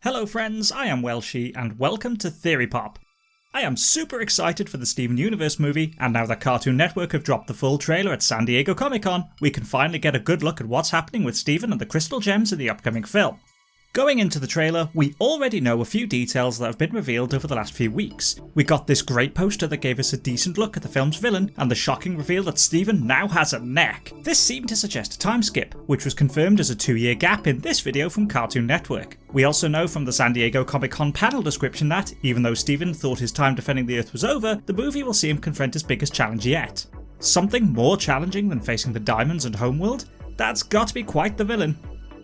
Hello friends, I am Welshie and welcome to Theory Pop. I am super excited for the Steven Universe movie, and now that Cartoon Network have dropped the full trailer at San Diego Comic-Con, we can finally get a good look at what's happening with Steven and the Crystal Gems in the upcoming film. Going into the trailer, we already know a few details that have been revealed over the last few weeks. We got this great poster that gave us a decent look at the film's villain, and the shocking reveal that Steven now has a neck. This seemed to suggest a time skip, which was confirmed as a 2-year gap in this video from Cartoon Network. We also know from the San Diego Comic-Con panel description that, even though Steven thought his time defending the Earth was over, the movie will see him confront his biggest challenge yet. Something more challenging than facing the Diamonds and Homeworld? That's got to be quite the villain.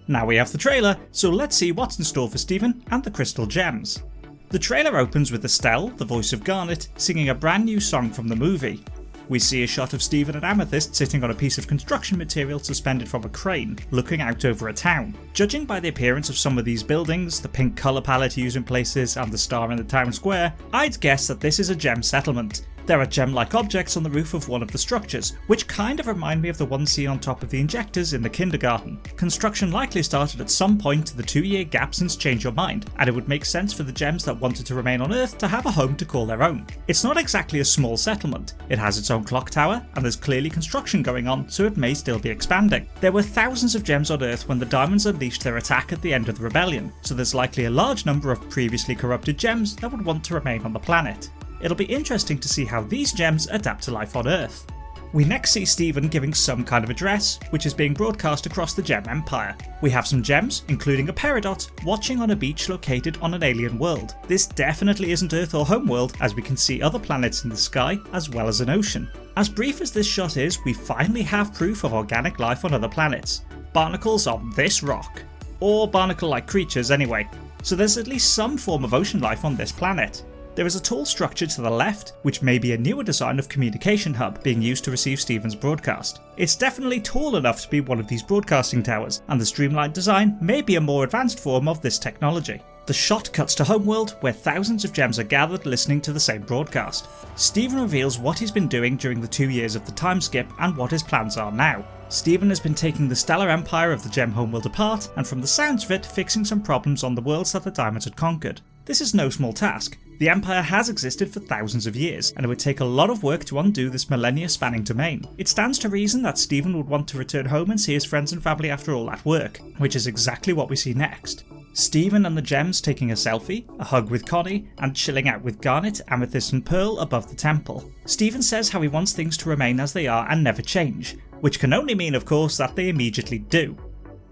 Now we have the trailer, so let's see what's in store for Steven and the Crystal Gems. The trailer opens with Estelle, the voice of Garnet, singing a brand new song from the movie. We see a shot of Steven and Amethyst sitting on a piece of construction material suspended from a crane, looking out over a town. Judging by the appearance of some of these buildings, the pink colour palette used in places, and the star in the town square, I'd guess that this is a gem settlement. There are gem-like objects on the roof of one of the structures, which kind of remind me of the one seen on top of the injectors in the kindergarten. Construction likely started at some point to the 2-year gap since Change Your Mind, and it would make sense for the gems that wanted to remain on Earth to have a home to call their own. It's not exactly a small settlement, it has its own clock tower, and there's clearly construction going on, so it may still be expanding. There were thousands of gems on Earth when the Diamonds unleashed their attack at the end of the rebellion, so there's likely a large number of previously corrupted gems that would want to remain on the planet. It'll be interesting to see how these gems adapt to life on Earth. We next see Steven giving some kind of address, which is being broadcast across the Gem Empire. We have some gems, including a Peridot, watching on a beach located on an alien world. This definitely isn't Earth or Homeworld, as we can see other planets in the sky, as well as an ocean. As brief as this shot is, we finally have proof of organic life on other planets. Barnacles on this rock. Or barnacle-like creatures anyway. So there's at least some form of ocean life on this planet. There is a tall structure to the left, which may be a newer design of communication hub being used to receive Steven's broadcast. It's definitely tall enough to be one of these broadcasting towers, and the streamlined design may be a more advanced form of this technology. The shot cuts to Homeworld, where thousands of gems are gathered listening to the same broadcast. Steven reveals what he's been doing during the 2 years of the time skip and what his plans are now. Steven has been taking the stellar empire of the Gem Homeworld apart, and from the sounds of it, fixing some problems on the worlds that the Diamonds had conquered. This is no small task. The Empire has existed for thousands of years, and it would take a lot of work to undo this millennia-spanning domain. It stands to reason that Steven would want to return home and see his friends and family after all that work, which is exactly what we see next. Steven and the gems taking a selfie, a hug with Connie, and chilling out with Garnet, Amethyst and Pearl above the temple. Steven says how he wants things to remain as they are and never change, which can only mean of course that they immediately do.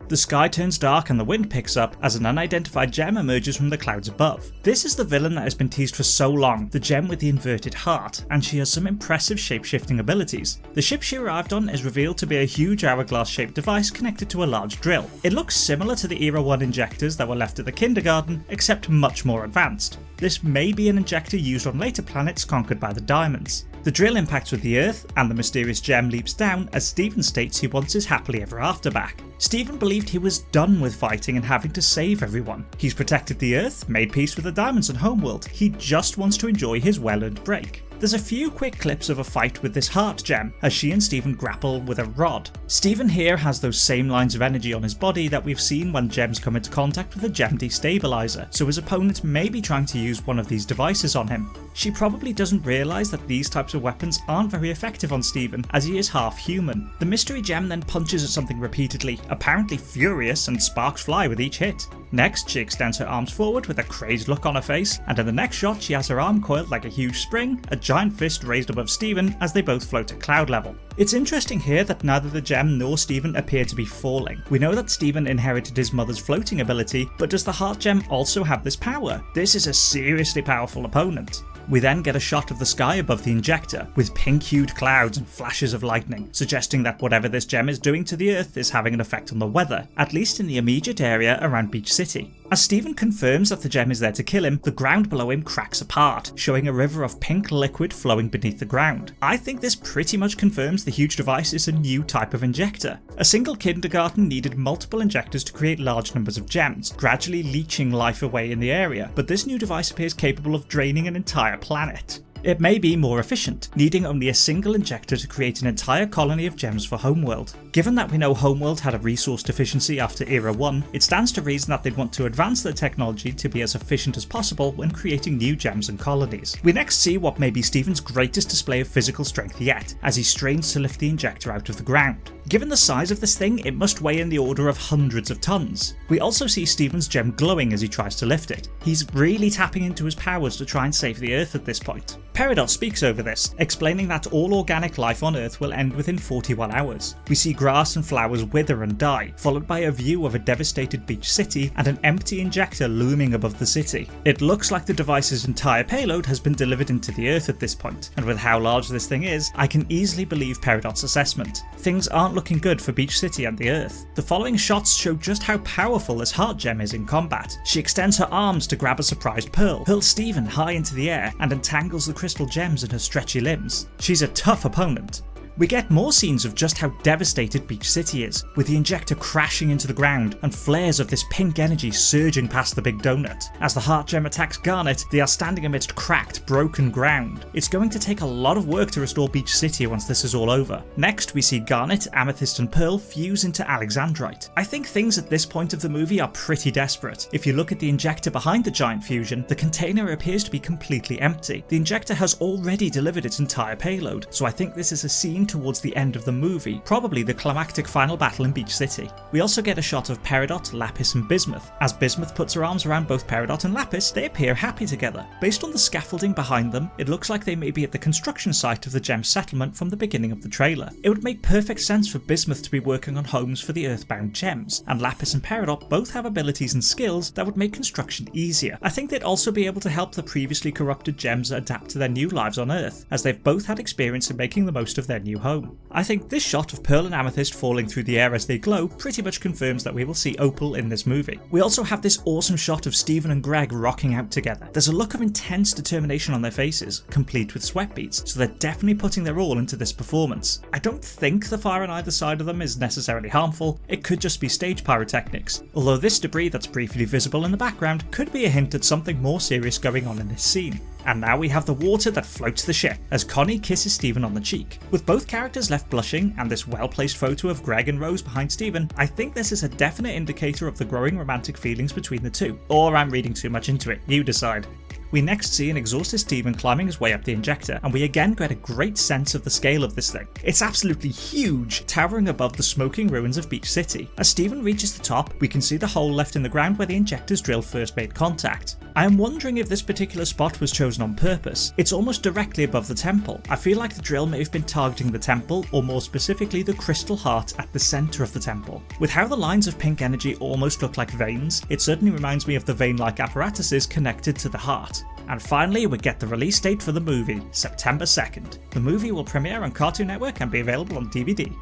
The sky turns dark and the wind picks up as an unidentified gem emerges from the clouds above. This is the villain that has been teased for so long, the gem with the inverted heart, and she has some impressive shape-shifting abilities. The ship she arrived on is revealed to be a huge hourglass-shaped device connected to a large drill. It looks similar to the Era 1 injectors that were left at the kindergarten, except much more advanced. This may be an injector used on later planets conquered by the Diamonds. The drill impacts with the Earth, and the mysterious gem leaps down as Steven states he wants his happily ever after back. Steven believed he was done with fighting and having to save everyone. He's protected the Earth, made peace with the Diamonds and Homeworld, he just wants to enjoy his well-earned break. There's a few quick clips of a fight with this heart gem as she and Steven grapple with a rod. Steven here has those same lines of energy on his body that we've seen when gems come into contact with a gem destabilizer, so his opponent may be trying to use one of these devices on him. She probably doesn't realise that these types of weapons aren't very effective on Steven, as he is half human. The mystery gem then punches at something repeatedly, apparently furious, and sparks fly with each hit. Next, she extends her arms forward with a crazed look on her face, and in the next shot she has her arm coiled like a huge spring, a giant fist raised above Steven as they both float at cloud level. It's interesting here that neither the gem nor Steven appear to be falling. We know that Steven inherited his mother's floating ability, but does the heart gem also have this power? This is a seriously powerful opponent. We then get a shot of the sky above the injector, with pink-hued clouds and flashes of lightning, suggesting that whatever this gem is doing to the Earth is having an effect on the weather, at least in the immediate area around Beach City. As Steven confirms that the gem is there to kill him, the ground below him cracks apart, showing a river of pink liquid flowing beneath the ground. I think this pretty much confirms the huge device is a new type of injector. A single kindergarten needed multiple injectors to create large numbers of gems, gradually leeching life away in the area, but this new device appears capable of draining an entire planet. It may be more efficient, needing only a single injector to create an entire colony of gems for Homeworld. Given that we know Homeworld had a resource deficiency after Era 1, it stands to reason that they'd want to advance their technology to be as efficient as possible when creating new gems and colonies. We next see what may be Steven's greatest display of physical strength yet, as he strains to lift the injector out of the ground. Given the size of this thing, it must weigh in the order of hundreds of tons. We also see Steven's gem glowing as he tries to lift it. He's really tapping into his powers to try and save the Earth at this point. Peridot speaks over this, explaining that all organic life on Earth will end within 41 hours. We see grass and flowers wither and die, followed by a view of a devastated beach city and an empty injector looming above the city. It looks like the device's entire payload has been delivered into the Earth at this point, and with how large this thing is, I can easily believe Peridot's assessment. Things aren't looking good for Beach City and the Earth. The following shots show just how powerful this heart gem is in combat. She extends her arms to grab a surprised Pearl, hurls Steven high into the air, and entangles the crystal gems in her stretchy limbs. She's a tough opponent. We get more scenes of just how devastated Beach City is, with the injector crashing into the ground and flares of this pink energy surging past the big donut. As the heart gem attacks Garnet, they are standing amidst cracked, broken ground. It's going to take a lot of work to restore Beach City once this is all over. Next, we see Garnet, Amethyst and Pearl fuse into Alexandrite. I think things at this point of the movie are pretty desperate. If you look at the injector behind the giant fusion, the container appears to be completely empty. The injector has already delivered its entire payload, so I think this is a scene towards the end of the movie, probably the climactic final battle in Beach City. We also get a shot of Peridot, Lapis and Bismuth. As Bismuth puts her arms around both Peridot and Lapis, they appear happy together. Based on the scaffolding behind them, it looks like they may be at the construction site of the gem settlement from the beginning of the trailer. It would make perfect sense for Bismuth to be working on homes for the Earthbound gems, and Lapis and Peridot both have abilities and skills that would make construction easier. I think they'd also be able to help the previously corrupted gems adapt to their new lives on Earth, as they've both had experience in making the most of their new home. I think this shot of Pearl and Amethyst falling through the air as they glow pretty much confirms that we will see Opal in this movie. We also have this awesome shot of Steven and Greg rocking out together. There's a look of intense determination on their faces, complete with sweat beads, so they're definitely putting their all into this performance. I don't think the fire on either side of them is necessarily harmful, it could just be stage pyrotechnics, although this debris that's briefly visible in the background could be a hint at something more serious going on in this scene. And now we have the water that floats the ship, as Connie kisses Steven on the cheek. With both characters left blushing, and this well-placed photo of Greg and Rose behind Steven, I think this is a definite indicator of the growing romantic feelings between the two. Or I'm reading too much into it, you decide. We next see an exhausted Steven climbing his way up the injector, and we again get a great sense of the scale of this thing. It's absolutely huge, towering above the smoking ruins of Beach City. As Steven reaches the top, we can see the hole left in the ground where the injector's drill first made contact. I am wondering if this particular spot was chosen on purpose. It's almost directly above the temple. I feel like the drill may have been targeting the temple, or more specifically the crystal heart at the centre of the temple. With how the lines of pink energy almost look like veins, it certainly reminds me of the vein-like apparatuses connected to the heart. And finally, we get the release date for the movie, September 2nd. The movie will premiere on Cartoon Network and be available on DVD.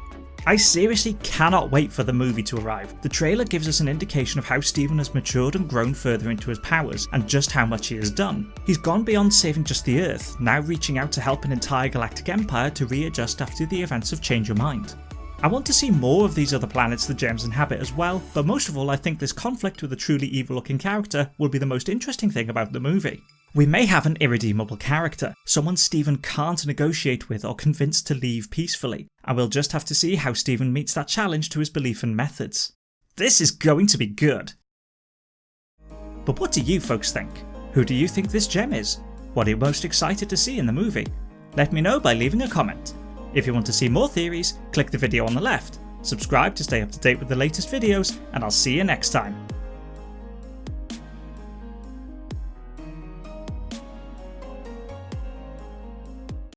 I seriously cannot wait for the movie to arrive. The trailer gives us an indication of how Steven has matured and grown further into his powers, and just how much he has done. He's gone beyond saving just the Earth, now reaching out to help an entire galactic empire to readjust after the events of Change Your Mind. I want to see more of these other planets the gems inhabit as well, but most of all I think this conflict with a truly evil looking character will be the most interesting thing about the movie. We may have an irredeemable character, someone Steven can't negotiate with or convince to leave peacefully, and we'll just have to see how Steven meets that challenge to his belief and methods. This is going to be good! But what do you folks think? Who do you think this gem is? What are you most excited to see in the movie? Let me know by leaving a comment. If you want to see more theories, click the video on the left, subscribe to stay up to date with the latest videos, and I'll see you next time.